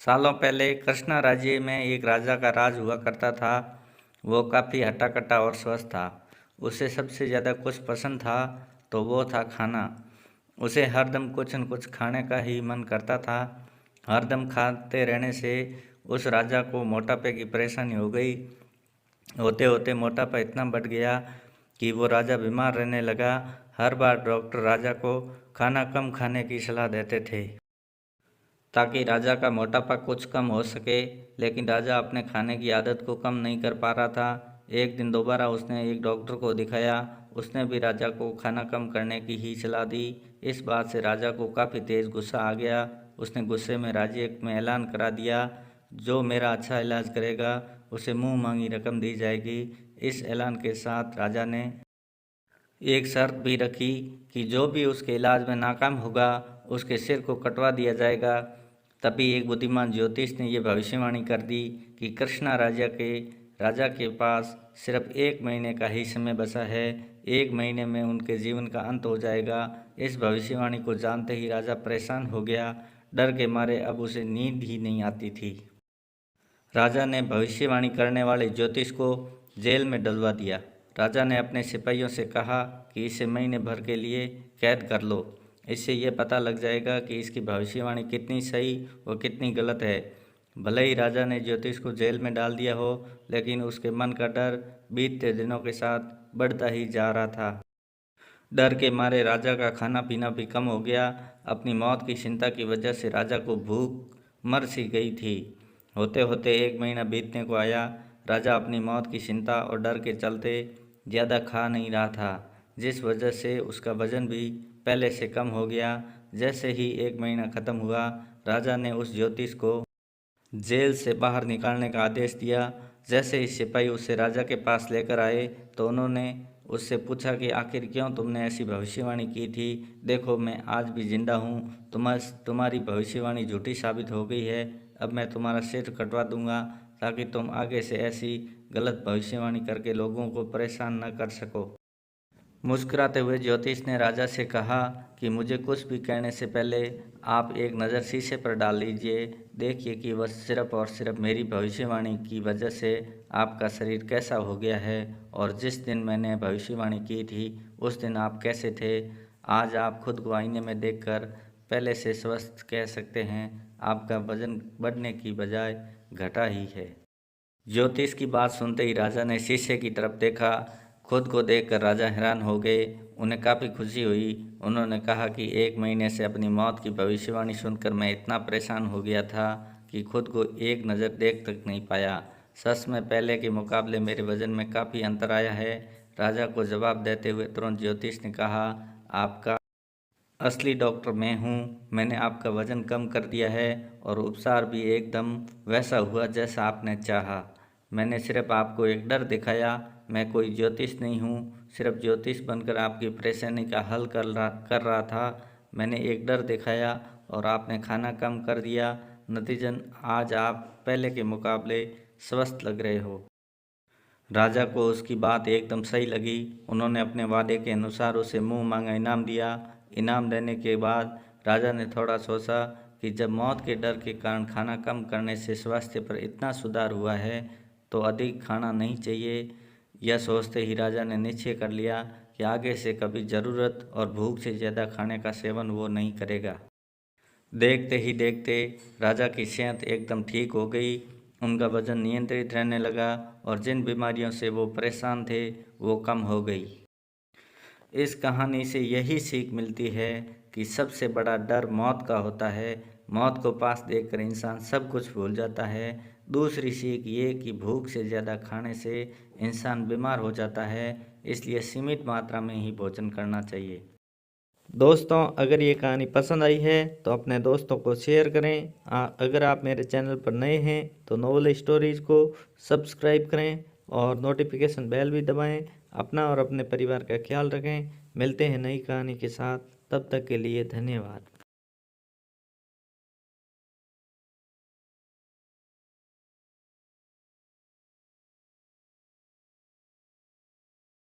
सालों पहले कृष्णा राज्य में एक राजा का राज हुआ करता था। वो काफ़ी हट्टा-कट्टा और स्वस्थ था। उसे सबसे ज़्यादा कुछ पसंद था तो वो था खाना। उसे हरदम कुछ न कुछ खाने का ही मन करता था। हरदम खाते रहने से उस राजा को मोटापे की परेशानी हो गई। होते होते मोटापा इतना बढ़ गया कि वो राजा बीमार रहने लगा। हर बार डॉक्टर राजा को खाना कम खाने की सलाह देते थे ताकि राजा का मोटापा कुछ कम हो सके, लेकिन राजा अपने खाने की आदत को कम नहीं कर पा रहा था। एक दिन दोबारा उसने एक डॉक्टर को दिखाया। उसने भी राजा को खाना कम करने की ही सलाह दी। इस बात से राजा को काफ़ी तेज़ गुस्सा आ गया। उसने गुस्से में राज्य में ऐलान करा दिया, जो मेरा अच्छा इलाज करेगा उसे मुँह मांगी रकम दी जाएगी। इस ऐलान के साथ राजा ने एक शर्त भी रखी कि जो भी उसके इलाज में नाकाम होगा उसके सिर को कटवा दिया जाएगा। तभी एक बुद्धिमान ज्योतिष ने यह भविष्यवाणी कर दी कि कृष्णा राजा के पास सिर्फ 1 महीने का ही समय बचा है। 1 महीने में उनके जीवन का अंत हो जाएगा। इस भविष्यवाणी को जानते ही राजा परेशान हो गया। डर के मारे अब उसे नींद ही नहीं आती थी। राजा ने भविष्यवाणी करने वाले ज्योतिष को जेल में डलवा दिया। राजा ने अपने सिपाहियों से कहा कि इसे महीने भर के लिए कैद कर लो। इससे यह पता लग जाएगा कि इसकी भविष्यवाणी कितनी सही और कितनी गलत है। भले ही राजा ने ज्योतिष को जेल में डाल दिया हो, लेकिन उसके मन का डर बीतते दिनों के साथ बढ़ता ही जा रहा था। डर के मारे राजा का खाना पीना भी कम हो गया। अपनी मौत की चिंता की वजह से राजा को भूख मर सी गई थी। होते होते 1 महीना बीतने को आया। राजा अपनी मौत की चिंता और डर के चलते ज़्यादा खा नहीं रहा था, जिस वजह से उसका वजन भी पहले से कम हो गया। जैसे ही 1 महीना ख़त्म हुआ, राजा ने उस ज्योतिष को जेल से बाहर निकालने का आदेश दिया। जैसे ही सिपाही उसे राजा के पास लेकर आए तो उन्होंने उससे पूछा कि आखिर क्यों तुमने ऐसी भविष्यवाणी की थी। देखो, मैं आज भी जिंदा हूँ। तुम्हारी भविष्यवाणी झूठी साबित हो गई है। अब मैं तुम्हारा सिर कटवा दूंगा ताकि तुम आगे से ऐसी गलत भविष्यवाणी करके लोगों को परेशान न कर सको। मुस्कुराते हुए ज्योतिष ने राजा से कहा कि मुझे कुछ भी कहने से पहले आप एक नज़र शीशे पर डाल लीजिए। देखिए कि वह सिर्फ और सिर्फ मेरी भविष्यवाणी की वजह से आपका शरीर कैसा हो गया है, और जिस दिन मैंने भविष्यवाणी की थी उस दिन आप कैसे थे। आज आप खुद को आईने में देखकर पहले से स्वस्थ कह सकते हैं। आपका वजन बढ़ने की बजाय घटा ही है। ज्योतिष की बात सुनते ही राजा ने शीशे की तरफ देखा। खुद को देखकर राजा हैरान हो गए। उन्हें काफ़ी खुशी हुई। उन्होंने कहा कि 1 महीने से अपनी मौत की भविष्यवाणी सुनकर मैं इतना परेशान हो गया था कि खुद को एक नज़र देख तक नहीं पाया। सच में पहले के मुकाबले मेरे वजन में काफ़ी अंतर आया है। राजा को जवाब देते हुए तुरंत ज्योतिष ने कहा, आपका असली डॉक्टर मैं हूँ। मैंने आपका वज़न कम कर दिया है और उपचार भी एकदम वैसा हुआ जैसा आपने चाहा। मैंने सिर्फ आपको एक डर दिखाया। मैं कोई ज्योतिष नहीं हूँ, सिर्फ ज्योतिष बनकर आपकी परेशानी का हल कर रहा था। मैंने एक डर दिखाया और आपने खाना कम कर दिया। नतीजन आज आप पहले के मुकाबले स्वस्थ लग रहे हो। राजा को उसकी बात एकदम सही लगी। उन्होंने अपने वादे के अनुसार उसे मुँह मांगा इनाम दिया। इनाम देने के बाद राजा ने थोड़ा सोचा कि जब मौत के डर के कारण खाना कम करने से स्वास्थ्य पर इतना सुधार हुआ है तो अधिक खाना नहीं चाहिए। यह सोचते ही राजा ने निश्चय कर लिया कि आगे से कभी ज़रूरत और भूख से ज़्यादा खाने का सेवन वो नहीं करेगा। देखते ही देखते राजा की सेहत एकदम ठीक हो गई। उनका वजन नियंत्रित रहने लगा और जिन बीमारियों से वो परेशान थे वो कम हो गई। इस कहानी से यही सीख मिलती है कि सबसे बड़ा डर मौत का होता है। मौत को पास देखकर इंसान सब कुछ भूल जाता है। दूसरी सीख ये कि भूख से ज़्यादा खाने से इंसान बीमार हो जाता है, इसलिए सीमित मात्रा में ही भोजन करना चाहिए। दोस्तों, अगर ये कहानी पसंद आई है तो अपने दोस्तों को शेयर करें। अगर आप मेरे चैनल पर नए हैं तो नोवेल स्टोरीज़ को सब्सक्राइब करें और नोटिफिकेशन बेल भी दबाएं। अपना और अपने परिवार का ख्याल रखें। मिलते हैं नई कहानी के साथ, तब तक के लिए धन्यवाद।